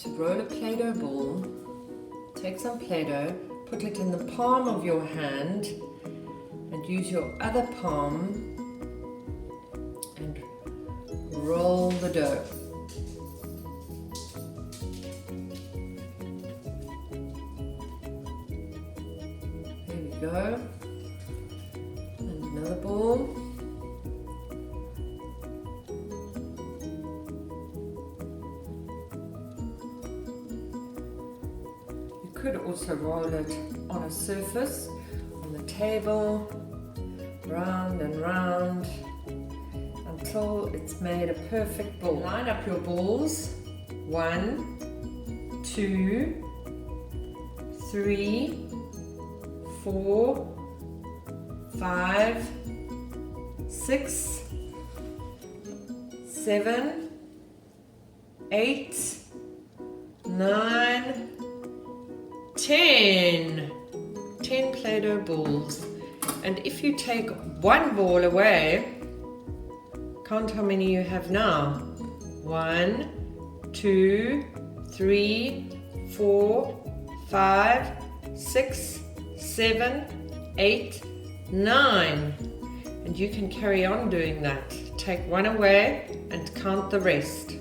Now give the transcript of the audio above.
To roll a Play-Doh ball, take some Play-Doh, put it in the palm of your hand and use your other palm and roll the dough. There we go. And another ball. You could also roll it on a surface, on the table, round and round, until it's made a perfect ball. Line up your balls. 1, 2, 3, 4, 5, 6, 7, 8, 9, 10. 10 Play-Doh balls. And if you take one ball away, count how many you have now. 1, 2, 3, 4, 5, 6, 7, 8, 9. And you can carry on doing that. Take one away and count the rest.